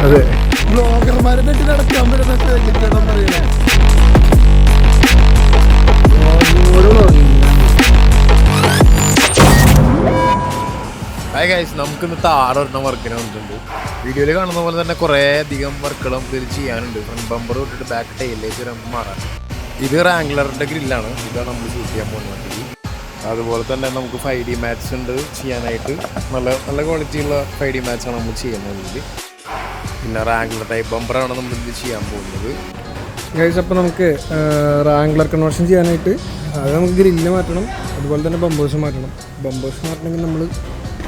അതെ ബ്ലോഗർമാരെ തെറ്റി നടക്കാൻ പറ്റുന്ന ഹായ് ഗൈസ്, നമുക്ക് ഇന്നത്തെ 6 വർക്കിന് വന്നിട്ടുണ്ട്. വീഡിയോയിൽ കാണുന്ന പോലെ തന്നെ കുറേ അധികം വർക്കുകൾ നമുക്ക് ഇതിൽ ചെയ്യാനുണ്ട്. ഫ്രണ്ട് ബമ്പർ തൊട്ടിട്ട് ബാക്ക് ടൈലിലേക്ക് നമുക്ക് മാറാൻ. ഇത് റാംഗ്ലറിൻ്റെ ഗ്രില്ലാണ്. ഇതാണ് നമ്മൾ ഷൂട്ട് ചെയ്യാൻ പോകുന്നത്. അതുപോലെ തന്നെ നമുക്ക് 5D മാറ്റ്സ് ഉണ്ട് ചെയ്യാനായിട്ട്. നല്ല ക്വാളിറ്റിയുള്ള 5D മാറ്റ്സാണ് നമ്മൾ ചെയ്യുന്നത്. പിന്നെ റാംഗ്ലർ ടൈപ്പ് ബമ്പറാണ് നമ്മളിത് ചെയ്യാൻ പോകുന്നത്. ഗൈസ്, അപ്പോൾ നമുക്ക് റാംഗ്ലർ കൺവേർഷൻ ചെയ്യാനായിട്ട് അത് നമുക്ക് ഗ്രില്ല് മാറ്റണം, അതുപോലെ തന്നെ ബമ്പേഴ്സ് മാറ്റണം. ബമ്പേഴ്സ് മാറ്റണമെങ്കിൽ നമ്മൾ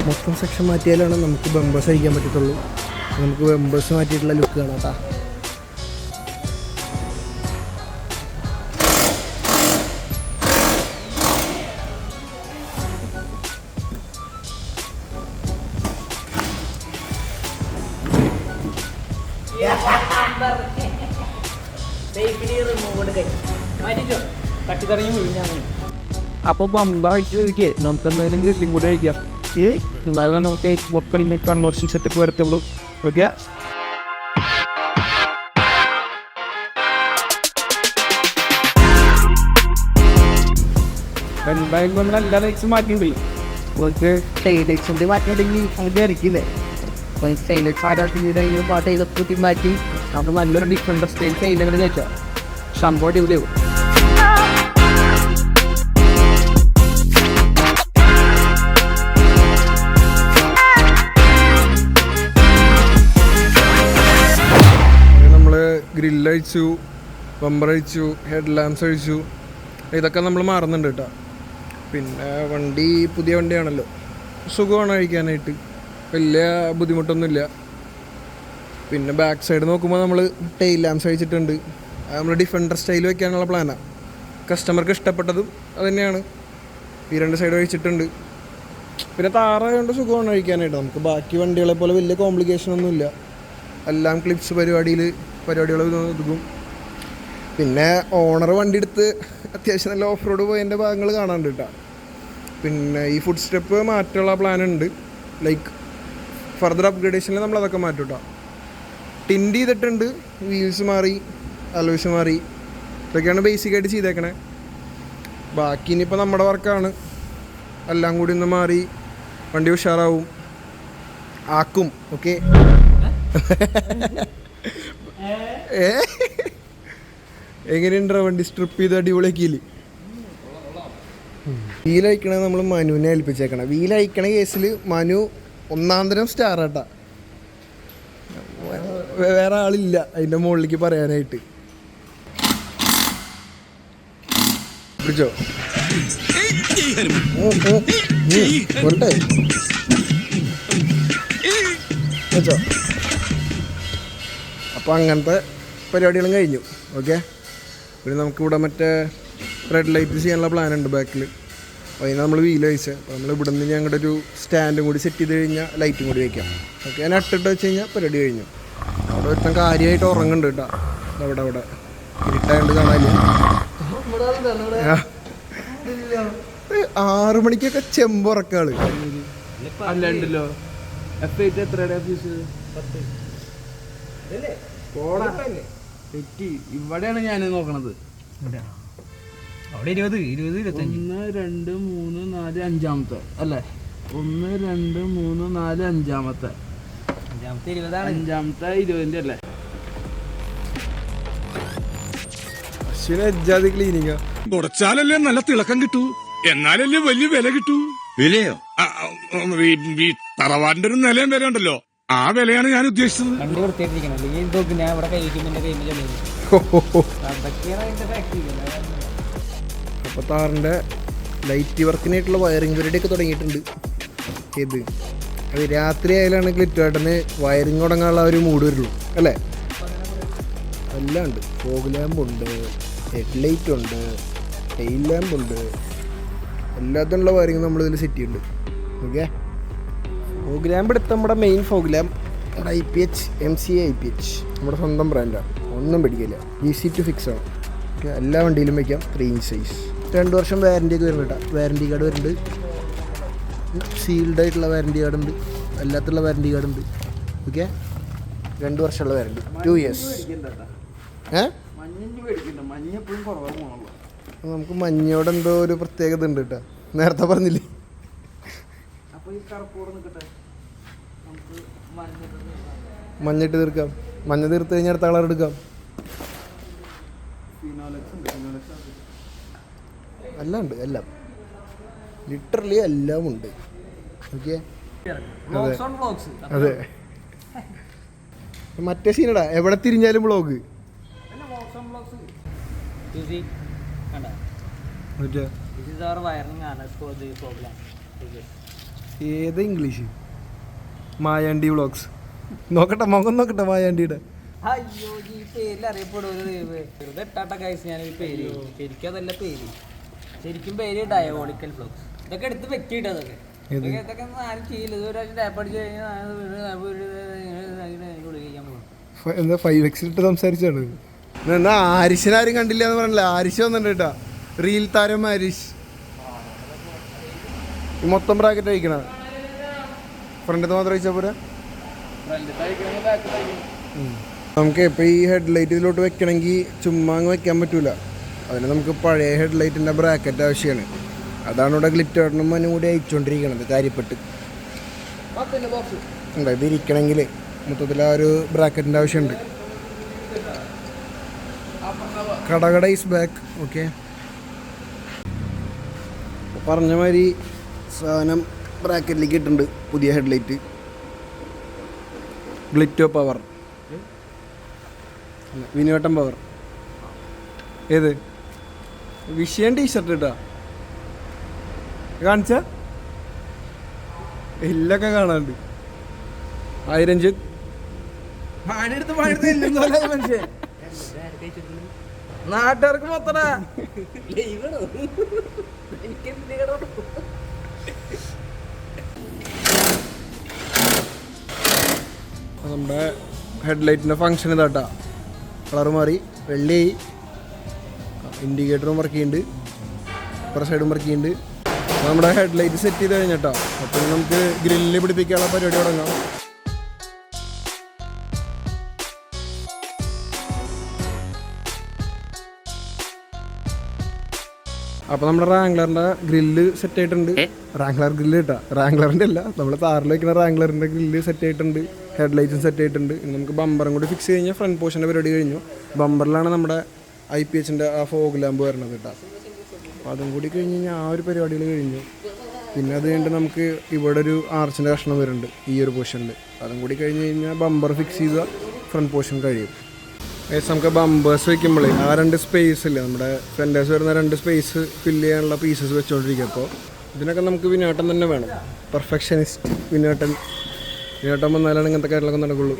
മൊത്തം സെക്ഷൻ മാറ്റിയാലാണ് നമുക്ക് ബമ്പേഴ്സ് അഴിക്കാൻ പറ്റത്തുള്ളൂ. നമുക്ക് ബമ്പേഴ്സ് മാറ്റിയിട്ടുള്ള ലുക്ക് കാണാം കേട്ടോ. അപ്പോൾ ബമ്പായിട്ട് നമുക്ക് എന്തായാലും ഗ്രില്ലും കൂടെ കഴിക്കാം. എന്നാലും നമുക്ക് മൊത്തം കൺവേർഷൻ സെറ്റപ്പ് വരത്തുള്ളൂ. ഓക്കെ, എന്തായാലും നമ്മൾ എല്ലാ ലൈറ്റ്സും മാറ്റിയിട്ടുണ്ട്. നമുക്ക് ടൈലൈറ്റ്സിൻ്റെ മാറ്റിയിട്ടുണ്ടെങ്കിൽ അങ്ങനെ ആയിരിക്കില്ലേ. അപ്പോൾ ടൈലൈറ്റ്സ് ആരാട്ടിൻ്റെ പാട്ട് ചെയ്തൊക്കെ മാറ്റി നമ്മൾ നല്ലൊരു ഡിഫറെൻ്റ് സ്റ്റൈൽ ടൈലങ്ങനെ വെച്ചാൽ സംഭവം അടിപൊളിയാവും. ഗ്രില്ല് അഴിച്ചു, ബമ്പർ അഴിച്ചു, ഹെഡ് ലാംപ്സ് അഴിച്ചു. ഇതൊക്കെ നമ്മൾ മാറുന്നുണ്ട് കേട്ടോ. പിന്നെ വണ്ടി പുതിയ വണ്ടിയാണല്ലോ, സുഖമാണ് അഴിക്കാനായിട്ട്, വലിയ ബുദ്ധിമുട്ടൊന്നുമില്ല. പിന്നെ ബാക്ക് സൈഡ് നോക്കുമ്പോൾ നമ്മൾ ടെയിൽ ലാംപ്സ് അഴിച്ചിട്ടുണ്ട്. നമ്മൾ ഡിഫൻഡർ സ്റ്റൈൽ വയ്ക്കാനുള്ള പ്ലാനാണ്. കസ്റ്റമർക്ക് ഇഷ്ടപ്പെട്ടതും അത് തന്നെയാണ്. ഈ 2 സൈഡ് അഴിച്ചിട്ടുണ്ട്. പിന്നെ താറായതുകൊണ്ട് സുഖമാണ് അഴിക്കാനായിട്ട്. നമുക്ക് ബാക്കി വണ്ടികളെ പോലെ വലിയ കോംപ്ലിക്കേഷനൊന്നുമില്ല. എല്ലാം ക്ലിപ്സ് പരിപാടികൾ ഒതുക്കും. പിന്നെ ഓണർ വണ്ടി എടുത്ത് അത്യാവശ്യം നല്ല ഓഫ് റോഡ് പോയതിൻ്റെ ഭാഗങ്ങൾ കാണാണ്ട് കേട്ടോ. പിന്നെ ഈ ഫുഡ് സ്റ്റെപ്പ് മാറ്റാനുള്ള പ്ലാനുണ്ട്. ലൈക്ക് ഫർദർ അപ്ഗ്രേഡേഷനിൽ നമ്മളതൊക്കെ മാറ്റും കേട്ടോ. ടിൻഡ് ചെയ്തിട്ടുണ്ട്, വീൽസ് മാറി, അലോയ്സ് മാറി. ഇതൊക്കെയാണ് ബേസിക്കായിട്ട് ചെയ്തേക്കണേ. ബാക്കി ഇനിയിപ്പോൾ നമ്മുടെ വർക്കാണ്. എല്ലാം കൂടി ഒന്ന് മാറി വണ്ടി ഉഷാറാവും, ആക്കും. ഓക്കെ, എങ്ങനെയുണ്ടോ വണ്ടി സ്ട്രിപ്പ് ചെയ്ത് അടിപൊളിയാക്കിയില്ല. വീലയക്കണത് നമ്മൾ മനുവിനെ ഏൽപ്പിച്ചേക്കണം. വീലയക്കണ കേസിൽ മനു 1 തരം സ്റ്റാർ ആട്ടാ. വേറെ ആളില്ല അതിൻ്റെ മുകളിലേക്ക് പറയാനായിട്ട്. പിടിച്ചോ പോരട്ടെ വെച്ചോ. അപ്പോൾ അങ്ങനത്തെ പരിപാടികളും കഴിഞ്ഞു. ഓക്കെ, പിന്നെ നമുക്കിവിടെ മറ്റേ റെഡ് ലൈറ്റ് ചെയ്യാനുള്ള പ്ലാനുണ്ട് ബാക്കിൽ. അപ്പോൾ അതിന് നമ്മൾ വീല് വെച്ചത്. അപ്പോൾ നമ്മൾ ഇവിടെ നിന്ന് ഞങ്ങളുടെ ഒരു സ്റ്റാൻഡും കൂടി സെറ്റ് ചെയ്ത് കഴിഞ്ഞാൽ ലൈറ്റും കൂടി വയ്ക്കാം. ഓക്കെ, ഞാൻ ഇട്ടിട്ട് വെച്ച് കഴിഞ്ഞാൽ പരിപാടി കഴിഞ്ഞു. അവിടെ ഒരുത്തം കാര്യമായിട്ട് ഉറങ്ങുന്നുണ്ട് കേട്ടോ. അവിടെ ഇരുട്ടായതുകൊണ്ട് കാണാനില്ല. 6 മണിക്കൊക്കെ ചെമ്പുറക്കാള് അല്ലല്ലോ. ഇവിടെയാണ് ഞാൻ നോക്കണത്. അവിടെ 20, 25, 1, 2, 3, 4, 5 അല്ലേ? 1, 2, 3, 4, 5 5 20 അല്ലേ? അശ്വിനെ ക്ലീനിങ് തുടച്ചാലല്ലേ നല്ല തിളക്കം കിട്ടൂ, എന്നാലല്ലേ വലിയ വില കിട്ടൂ. വിലയോ? ഈ തറവാടിന്റെ ഒരു നിലയും വില ഉണ്ടല്ലോ, ആ വിലയാണ് ഞാൻ ഉദ്ദേശിച്ചത്. അപ്പൊ താറിന്റെ ലൈറ്റ് വർക്കിനായിട്ടുള്ള വയറിംഗ് പരിപാടി ഒക്കെ തുടങ്ങിയിട്ടുണ്ട്. ഇത് അത് രാത്രി ആയാലാണ് ക്ലിറ്റുവേട്ടന് വയറിംഗ് തുടങ്ങാനുള്ള ഒരു മൂഡ് വരുള്ളൂ അല്ലേ. എല്ലാം ഉണ്ട്. ഫോഗ് ലാമ്പുണ്ട്, ഹെഡ് ലൈറ്റ് ഉണ്ട്, ടെയിൽ ലാമ്പുണ്ട്, എല്ലാത്തിനുള്ള വയറിംഗ് നമ്മളിതിൽ സെറ്റ് ചെയ്യുന്നുണ്ട്. ഓക്കെ, ഫോഗ് ലാമ്പ് എടുത്ത നമ്മുടെ main fog lamp IPH MCA IPH നമ്മുടെ സ്വന്തം ബ്രാൻഡാണ്. ഒന്നും പിടിക്കില്ല, ഈസി ടു ഫിക്സ് ആണ്. ഓക്കെ, എല്ലാ വണ്ടിയിലും വയ്ക്കാം. 3 ഇഞ്ച് സൈസ്. 2 വർഷം വാറൻറ്റി ഒക്കെ വരുന്നുണ്ട് കേട്ടോ. വാറൻറ്റി കാർഡ് വരുന്നുണ്ട്. സീൽഡ് ആയിട്ടുള്ള വാറൻറ്റി കാർഡ് ഉണ്ട്, എല്ലാത്തുള്ള വാറൻറ്റി കാർഡ് ഉണ്ട്. ഓക്കെ, 2 വർഷമുള്ള വാറൻറ്റി, 2 years. നമുക്ക് മഞ്ഞോട് എന്തോ ഒരു പ്രത്യേകത ഉണ്ട് കേട്ടോ, നേരത്തെ പറഞ്ഞില്ലേ. മഞ്ഞിട്ട് തീർക്കാം, മഞ്ഞ തീർത്ത് കഴിഞ്ഞാൽ അടുത്ത കളർ എടുക്കാം. എല്ലാം ഉണ്ട്, എല്ലാം ലിറ്ററലി എല്ലാം ഉണ്ട്. ഓക്കെ, അതെ. മറ്റേ സീനടാ, എവിടെ തിരിഞ്ഞാലും വ്ളോഗ്. ഏത് ഇംഗ്ലീഷ്? മായാണ്ടി വ്ളോഗ്സ്. നോക്കട്ടെ, മുഖം നോക്കട്ടെ മായാണ്ടിയുടെ. അയ്യോ, ഈ പേരിൽ അറിയപ്പെടും. ഞാൻ ഈ പേര് ശരിക്കും അതല്ല പേര്, ശരിക്കും പേര് ഡയബോളിക്കൽ വ്ളോഗ്സ്. ഇതൊക്കെ എടുത്ത് വെക്കിട്ട് അതൊക്കെ ഇതൊക്കെ ആരും ചെയ്യില്ല. ഇത് ഒരാഴ്ച ടാപ്പ് അടിച്ച് എന്താ 5x ഇട്ട് സംസാരിച്ചാണ്. എന്നാ ആരിഷിനാരും കണ്ടില്ല എന്ന് പറഞ്ഞില്ല, ആരിഷ് വന്നിട്ടുണ്ട് കേട്ടാ, റീൽ താരം ആരിഷ്. മൊത്തം ബ്രാക്കറ്റ് അയക്കണ, ഫ്രണ്ടിൽ മാത്രം അയച്ചാൽ പോരാ. നമുക്ക് ഇപ്പോൾ ഈ ഹെഡ്ലൈറ്റ് ഇതിലോട്ട് വെക്കണമെങ്കിൽ ചുമ്മാ അങ്ങ് വെക്കാൻ പറ്റൂല. അതിന് നമുക്ക് പഴയ ഹെഡ്ലൈറ്റിൻ്റെ ബ്രാക്കറ്റ് ആവശ്യമാണ്. അതാണ് ഇവിടെ ഗ്ലിറ്ററിനും മനും കൂടി അയച്ചുകൊണ്ടിരിക്കണത് കാര്യപ്പെട്ട്. ഇത് ഇരിക്കണമെങ്കിൽ മൊത്തത്തിൽ ആ ഒരു ബ്രാക്കറ്റിൻ്റെ ആവശ്യമുണ്ട്. കടകട ഈസ് ബാക്ക്. ഓക്കെ, പറഞ്ഞ മാതിരി സാധനം ബ്രാക്കറ്റിലേക്ക് ഇട്ടിട്ടുണ്ട്. പുതിയ ഹെഡ്ലൈറ്റ് ഗ്ലിറ്റോ പവർ, വിനോട്ടം പവർ. ഏത് വിഷയം ടീഷർട്ട് ഇട്ടാ കാണിച്ച എല്ലൊക്കെ കാണാണ്ട്. 1000 നാട്ടുകാർക്ക് മൊത്തം നമ്മുടെ ഹെഡ്ലൈറ്റിൻ്റെ ഫങ്ഷൻ ഇതാട്ടാ. കളർ മാറി, വെള്ളയായി. ഇൻഡിക്കേറ്ററും വർക്ക് ചെയ്യുന്നുണ്ട്, ഇപ്പുറ സൈഡും വർക്ക് ചെയ്യുന്നുണ്ട്. നമ്മുടെ ഹെഡ്ലൈറ്റ് സെറ്റ് ചെയ്ത് കഴിഞ്ഞിട്ടോ, അപ്പോൾ നമുക്ക് ഗ്രില്ല് പിടിപ്പിക്കാനുള്ള പരിപാടി തുടങ്ങാം. അപ്പോൾ നമ്മുടെ റാംഗ്ലറിൻ്റെ ഗ്രില്ല് സെറ്റ് ആയിട്ടുണ്ട്. റാംഗ്ലർ ഗ്രില്ല് കിട്ടാം, റാംഗ്ലറിൻ്റെ അല്ല, നമ്മൾ താറിൽ വയ്ക്കുന്ന റാംഗ്ലറിൻ്റെ ഗ്രില്ല് സെറ്റ് ആയിട്ടുണ്ട്. ഹെഡ്ലൈറ്റും സെറ്റ് ആയിട്ടുണ്ട്. ഇനി നമുക്ക് ബമ്പറും കൂടി ഫിക്സ് കഴിഞ്ഞാൽ ഫ്രണ്ട് പോർഷൻ്റെ പരിപാടി കഴിഞ്ഞു. ബമ്പറിലാണ് നമ്മുടെ IPHൻ്റെ ആ ഫോഗ് ലാമ്പ് വരണത് കേട്ടോ. അപ്പോൾ അതും കൂടി കഴിഞ്ഞ് കഴിഞ്ഞാൽ ആ ഒരു പരിപാടികൾ കഴിഞ്ഞു. പിന്നെ അത് കഴിഞ്ഞിട്ട് നമുക്ക് ഇവിടെ ഒരു ആർച്ചിൻ്റെ കഷ്ണം വരുന്നുണ്ട് ഈ ഒരു പോർഷനിൽ. അതും കൂടി കഴിഞ്ഞ് കഴിഞ്ഞാൽ ബമ്പർ ഫിക്സ് ചെയ്ത ഫ്രണ്ട് പോർഷൻ കഴിയും. നമുക്ക് ബമ്പേഴ്സ് വയ്ക്കുമ്പോഴേ ആ 2 സ്പേസ് ഇല്ല, നമ്മുടെ ഫെൻഡേഴ്സ് വരുന്ന 2 സ്പേസ് ഫില്ല് ചെയ്യാനുള്ള പീസസ് വെച്ചുകൊണ്ടിരിക്കുക. അപ്പോൾ ഇതിനൊക്കെ നമുക്ക് വിനോട്ടം തന്നെ വേണം, പെർഫെക്ഷനിസ്റ്റ് വിനോട്ടൻ വന്നാലാണ് ഇങ്ങനത്തെ കാര്യങ്ങളൊക്കെ നടക്കുള്ളൂ.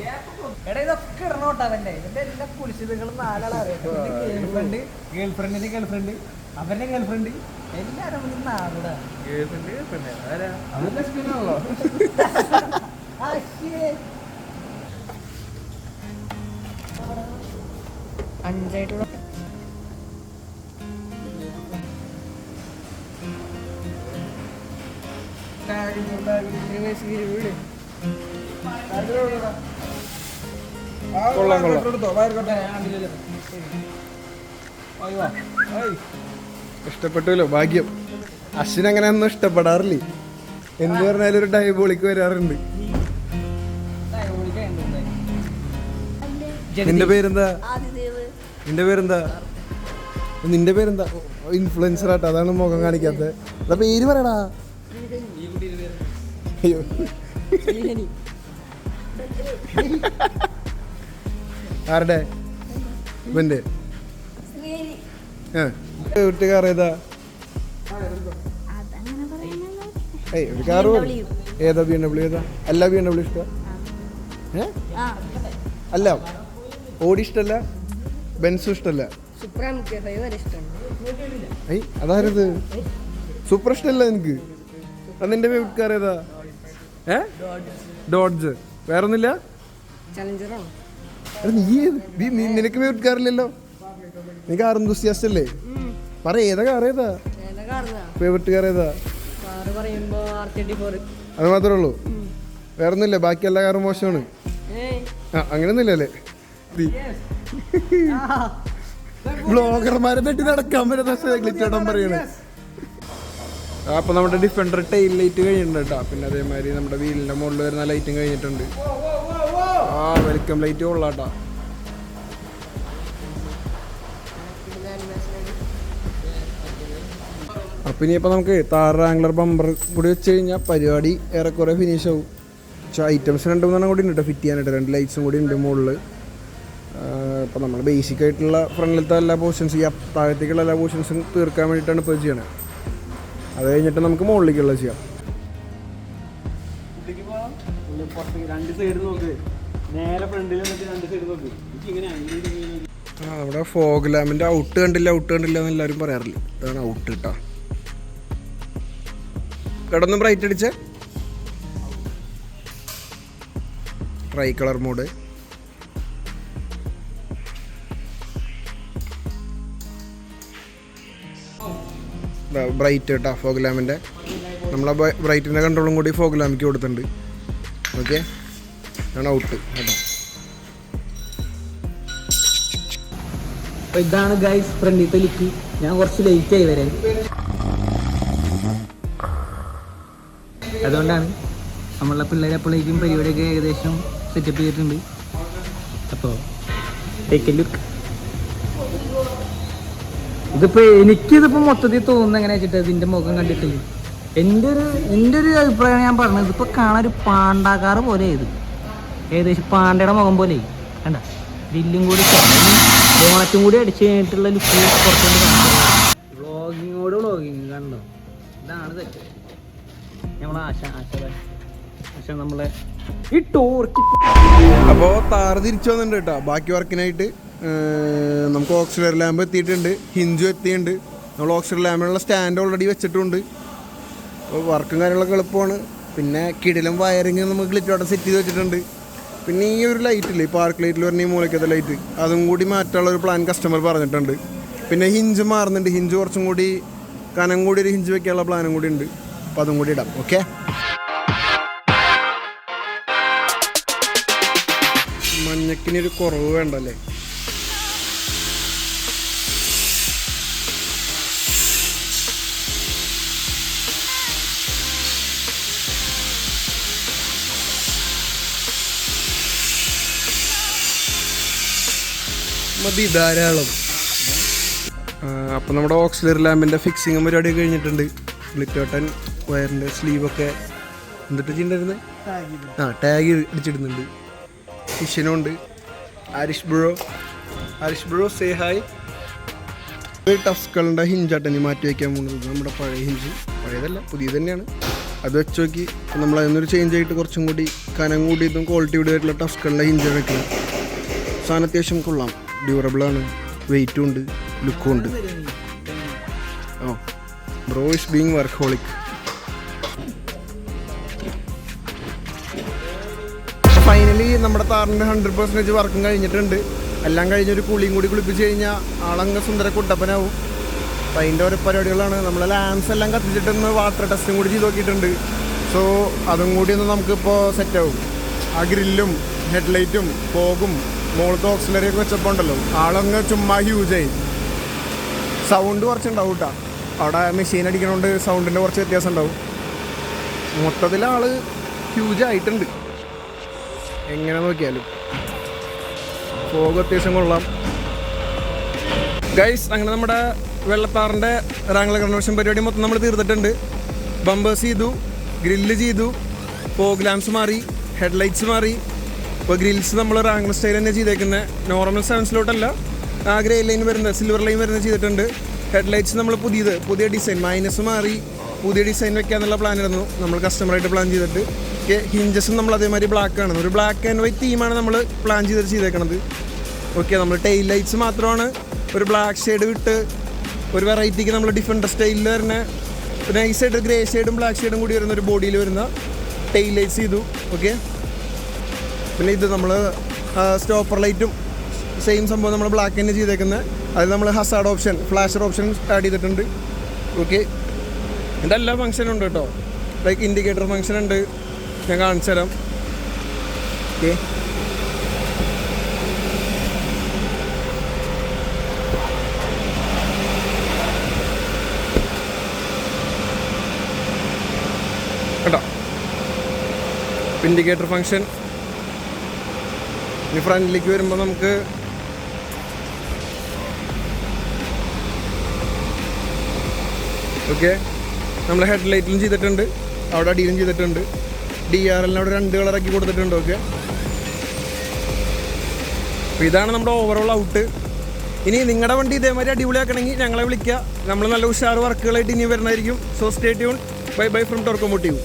അവരുടെ ഗേൾഫ്രണ്ട് എല്ലാരും അഞ്ചായിട്ടുള്ള ഇഷ്ടപ്പെട്ടല്ലോ, ഭാഗ്യം. അശ്വിൻ അങ്ങനെ ഒന്നും ഇഷ്ടപ്പെടാറില്ലേ, എന്ത് പറഞ്ഞാലും ഒരു ഡയബോളിക്ക് വരാറുണ്ട്. നിന്റെ പേരെന്താ? നിന്റെ പേരെന്താ? ഇൻഫ്ലുവൻസർ ആട്ടോ, അതാണ് മുഖം കാണിക്കാത്തത്. അതാ പേര് പറയടാ. അയ്യോ, ആരുടെ? ഇവന്റെ കാർ ഏതാ? ഒരു കാറ് ഏതാ? BMW ഏതാ? അല്ല BMW ഇഷ്ടം? അല്ല ഓടി ഇഷ്ടല്ല, ബെൻസും ഇഷ്ടല്ല. അതാരത്? സൂപ്പർ ഇഷ്ടല്ല എനിക്ക്. നിന്റെ ഫേവറേറ്റ് കാർ ഏതാ? ഡോഡ്ജ്. വേറൊന്നുമില്ല? നിനക്ക് ഫേവറേറ്റ് കാറില്ലല്ലോ, നീ കാർ എന്തുസിയാസ്റ്റ് അല്ലേ? പറ, ഏതാ കാർ? ഏതാ ഫേവറേറ്റ് കാർ? ഏതാ? കാറ് പറയുമ്പോ R34. അത് മാത്രമേ ഉള്ളൂ, വേറെ ഒന്നുമില്ല? ബാക്കി എല്ലാ കാറും മോശമാണ്. അങ്ങനെയൊന്നുമില്ലല്ലേ? ബ്ലോഗർമാരെ തട്ടി നടക്കാൻ പറ്റുന്ന ഗ്ലിച്ചേട്ടൻ പറയണേ. അപ്പോൾ നമ്മുടെ ഡിഫൻഡർ ടെയിൽ ലൈറ്റ് കഴിഞ്ഞിട്ടുണ്ട് കേട്ടോ. പിന്നെ അതേമാതിരി നമ്മുടെ വീലിൻ്റെ മുകളിൽ വരുന്ന ലൈറ്റും കഴിഞ്ഞിട്ടുണ്ട്. വെൽക്കം ലൈറ്റ് കൊള്ളാട്ടോ. അപ്പം ഇനിയിപ്പോൾ നമുക്ക് താർ ആംഗ്ലർ ബമ്പർ കൂടി വെച്ച് കഴിഞ്ഞാൽ പരിപാടി ഏറെക്കുറെ ഫിനിഷ് ആവും. പക്ഷേ ഐറ്റംസ് 2-3 കൂടി ഉണ്ട് കേട്ടോ ഫിറ്റ് ചെയ്യാനായിട്ട്. 2 ലൈറ്റ്സും കൂടി ഉണ്ട് മുകളിൽ. ഇപ്പോൾ നമ്മൾ ബേസിക് ആയിട്ടുള്ള ഫ്രണ്ടിലത്തെ എല്ലാ പോർഷൻസ്, ഈ താഴത്തേക്കുള്ള എല്ലാ പോർഷൻസും തീർക്കാൻ വേണ്ടിയിട്ടാണ് ഇപ്പോൾ ചെയ്യണത്. അത് കഴിഞ്ഞിട്ട് നമുക്ക് മുകളിലേക്കുള്ള ചെയ്യാം. നമ്മുടെ ഫോഗ് ലാമ്പിൻ്റെ ഔട്ട് കണ്ടില്ല എന്ന് എല്ലാവരും പറയാറില്ല. ഇതാണ് ഔട്ട് കേട്ടോ. കിടന്ന് ബ്രൈറ്റ് അടിച്ച് ട്രൈ കളർ മോഡ്. ബ്രൈറ്റ് കേട്ടോ ഫോഗ് ലാമ്പിൻ്റെ. നമ്മളെ ബ്രൈറ്റിൻ്റെ കൺട്രോളും കൂടി ഫോഗ് ലാമ്പിക്ക് കൊടുത്തിട്ടുണ്ട്. ഓക്കെ, ആണ് ഔട്ട് കേട്ടോ. ഇതാണ് ഗൈസ് ഫ്രണ്ടിലത്തെ ലുക്ക്. ഞാൻ കുറച്ച് ലേറ്റ് ആയി വരാൻ, അതുകൊണ്ടാണ്. നമ്മളെ പിള്ളേരെപ്പോഴേക്കും പരിപാടിയൊക്കെ ഏകദേശം സെറ്റപ്പ് ചെയ്തിട്ടുണ്ട്. അപ്പോൾ ടേക്ക് എ ലുക്ക്. എനിക്കിതിപ്പോൾ മൊത്തത്തിൽ തോന്നുന്നത് എങ്ങനെ വെച്ചിട്ട് ഇതിൻ്റെ മുഖം കണ്ടിട്ട് എൻ്റെ ഒരു അഭിപ്രായമാണ് ഞാൻ പറഞ്ഞത്. ഇതിപ്പോൾ കാണാൻ ഒരു പാണ്ടാക്കാറ് പോലെ ഇത്, ഏകദേശം പാണ്ടയുടെ മുഖം പോലെ കണ്ട. ഡില്ലും കൂടി ബോണറ്റും കൂടി അടിച്ച് കഴിഞ്ഞിട്ടുള്ള ലുക്ക് കുറച്ചുകൊണ്ട് കാണിച്ചത്. വ്ളോഗിങ് കണ്ടോ? ഇതാണ് തെറ്റ്. നമ്മളെ ആശ നമ്മളെ ഈ ടോർച്ച്. അപ്പോൾ താറ് തിരിച്ചു വന്നിട്ടുണ്ട് കേട്ടോ ബാക്കി വർക്കിനായിട്ട്. നമുക്ക് ഓക്സിലറി ലാമ്പ് എത്തിയിട്ടുണ്ട്, ഹിഞ്ചും എത്തിയിട്ടുണ്ട്. നമ്മൾ ഓക്സിലറി ലാമ്പിനുള്ള സ്റ്റാൻഡ് ഓൾറെഡി വെച്ചിട്ടുണ്ട്. അപ്പോൾ വർക്കും കാര്യങ്ങളൊക്കെ എളുപ്പമാണ്. പിന്നെ കിടിലും വയറിങ് നമുക്ക് ഗ്ലിറ്റോടെ സെറ്റ് ചെയ്ത് വെച്ചിട്ടുണ്ട്. പിന്നെ ഈ ഒരു ലൈറ്റില്ലേ, ഈ പാർക്ക് ലൈറ്റിൽ പറഞ്ഞ ഈ മൂലക്കത്തെ ലൈറ്റ്, അതും കൂടി മാറ്റാനുള്ള ഒരു പ്ലാൻ കസ്റ്റമർ പറഞ്ഞിട്ടുണ്ട്. പിന്നെ ഹിഞ്ച് മാറുന്നുണ്ട്. ഹിഞ്ച് കുറച്ചും കൂടി കനം കൂടി ഒരു ഹിഞ്ച് വെക്കാനുള്ള പ്ലാനും കൂടി ഉണ്ട്. അപ്പോൾ അതും കൂടി ഇടാം. ഓക്കെ, മഞ്ഞക്കിനൊരു കുറവ് വേണ്ടല്ലേ? മതി, ധാരാളം. അപ്പം നമ്മുടെ ഓക്സിലറി ലാമ്പിൻ്റെ ഫിക്സിങ്ങും പരിപാടി കഴിഞ്ഞിട്ടുണ്ട്. ഗ്ലിറ്റോട്ടൻ വയറിൻ്റെ സ്ലീവൊക്കെ എന്നിട്ട് ചെയ്തിട്ടുണ്ടായിരുന്നത് ടാഗ് അടിച്ചിടുന്നുണ്ട്. ഫിഷിനുണ്ട്. Arish bro say hi. ടഫ്സ്കളുടെ ഹിഞ്ചാട്ടനി മാറ്റി വയ്ക്കാൻ പോകുന്നത് നമ്മുടെ പഴയ ഹിഞ്ച്. പഴയതല്ല, പുതിയത് തന്നെയാണ്. അത് വെച്ച് നോക്കി നമ്മൾ അതിനൊരു ചേഞ്ച് ആയിട്ട് കുറച്ചും കൂടി കനം കൂടിയതും ക്വാളിറ്റി കൂടിയായിട്ടുള്ള ടഫ്സ്കളുടെ ഹിഞ്ച് വെക്കണം. സാധനം അത്യാവശ്യം കൊള്ളാം, ഡ്യൂറബിളാണ്, വെയിറ്റും ഉണ്ട്, ലുക്കും ഉണ്ട്. Bro is being workaholic. Finally നമ്മുടെ താറിൻ്റെ 100% വർക്കും കഴിഞ്ഞിട്ടുണ്ട്. എല്ലാം കഴിഞ്ഞൊരു കുളിയും കൂടി കുളിപ്പിച്ച് കഴിഞ്ഞാൽ ആളങ്ങ് സുന്ദര കുട്ടപ്പനാവും. അപ്പം അതിൻ്റെ ഓരോ പരിപാടികളാണ്. നമ്മൾ ലാംപ്സ് എല്ലാം കത്തിച്ചിട്ടൊന്ന് വാട്ടർ ടെസ്റ്റും കൂടി ചെയ്ത് നോക്കിയിട്ടുണ്ട്. സോ അതും കൂടി ഒന്ന് നമുക്കിപ്പോൾ സെറ്റാവും. ആ ഗ്രില്ലും ഹെഡ്ലൈറ്റും ഫോഗും മുകളത്തെ ഓക്സിലറിയൊക്കെ വെച്ചപ്പോൾ ഉണ്ടല്ലോ, ആളങ്ങ് ചുമ്മാ ഹ്യൂജായി. സൗണ്ട് കുറച്ചുണ്ടാവും കേട്ടോ. അവിടെ മെഷീൻ അടിക്കണോണ്ട് സൗണ്ടിൻ്റെ കുറച്ച് വ്യത്യാസം ഉണ്ടാവും. മൊത്തത്തിൽ ആൾ ഹ്യൂജായിട്ടുണ്ട് എങ്ങനെ നോക്കിയാലും. ഫോഗ് അത്യാവശ്യം കൊള്ളാം ഗൈസ്. അങ്ങനെ നമ്മുടെ വെള്ളത്താറിൻ്റെ റാങ്ലർ കൺവേർഷൻ പരിപാടി മൊത്തം നമ്മൾ തീർത്തിട്ടുണ്ട്. ബമ്പേഴ്സ് ചെയ്തു, ഗ്രില്ല് ചെയ്തു, ഫോഗ് ലാംപ്സ് മാറി, ഹെഡ്ലൈറ്റ്സ് മാറി. ഇപ്പോൾ ഗ്രിൽസ് നമ്മൾ റാങ്ലർ സ്റ്റൈൽ തന്നെ ചെയ്തേക്കുന്നത്. നോർമൽ 7 സ്ലോട്ടല്ല, ആ ഗ്രേ ലൈൻ വരുന്നത്, സിൽവർ ലൈൻ വരുന്നത് ചെയ്തിട്ടുണ്ട്. ഹെഡ്ലൈറ്റ്സ് നമ്മൾ പുതിയ ഡിസൈൻ മൈനസ് മാറി പുതിയ ഡിസൈൻ വെക്കാന്നുള്ള പ്ലാനായിരുന്നു നമ്മൾ കസ്റ്റമറായിട്ട് പ്ലാൻ ചെയ്തിട്ട്. ഹിഞ്ചസും നമ്മൾ അതേമാതിരി ബ്ലാക്ക് ആണ്, ഒരു ബ്ലാക്ക് ആൻഡ് വൈറ്റ് തീമാണ് നമ്മൾ പ്ലാൻ ചെയ്തേക്കണത്. ഓക്കെ, നമ്മൾ ടെയിൽ ലൈറ്റ്സ് മാത്രമാണ് ഒരു ബ്ലാക്ക് ഷെയ്ഡ് വിട്ട് ഒരു വെറൈറ്റിക്ക് നമ്മൾ ഡിഫറെൻറ്റ് സ്റ്റൈലിൽ വരുന്ന നൈസായിട്ട് ഗ്രേ ഷെയ്ഡും ബ്ലാക്ക് ഷെയ്ഡും കൂടി വരുന്ന ഒരു ബോഡിയിൽ വരുന്ന ടെയിൽ ലൈറ്റ്സ് ചെയ്തു. ഓക്കെ, പിന്നെ ഇത് നമ്മൾ സ്റ്റോപ്പർ ലൈറ്റും സെയിം സംഭവം നമ്മൾ ബ്ലാക്ക് തന്നെ ചെയ്തേക്കുന്നത്. അതിൽ നമ്മൾ Hazard option, flasher option add ചെയ്തിട്ടുണ്ട്. ഓക്കെ, ഇതെല്ലാ ഫംഗ്ഷനും ഉണ്ട് കേട്ടോ. ലൈക്ക് ഇൻഡിക്കേറ്റർ ഫംഗ്ഷൻ ഉണ്ട്, ഞാൻ കാണിച്ചു തരാം. ഓക്കെ, കേട്ടോ ഇൻഡിക്കേറ്റർ ഫംഗ്ഷൻ. ഇനി ഫ്രണ്ടിലേക്ക് വരുമ്പോൾ നമുക്ക് ഓക്കെ നമ്മൾ ഹെഡ് ലൈറ്റിലും ചെയ്തിട്ടുണ്ട്, അവിടെ അടിയിലും ചെയ്തിട്ടുണ്ട്. DRL അവിടെ 2 കളറാക്കി കൊടുത്തിട്ടുണ്ട്. ഓക്കെ, അപ്പോൾ ഇതാണ് നമ്മുടെ ഓവറോൾ ഔട്ട്. ഇനി നിങ്ങളുടെ വണ്ടി ഇതേമാതിരി അടിപൊളിയാക്കണമെങ്കിൽ ഞങ്ങളെ വിളിക്കുക. നമ്മൾ നല്ല ഉഷാർ വർക്കുകളായിട്ട് ഇനി വരുന്നതായിരിക്കും. So stay tune. Bye bye from torque motive.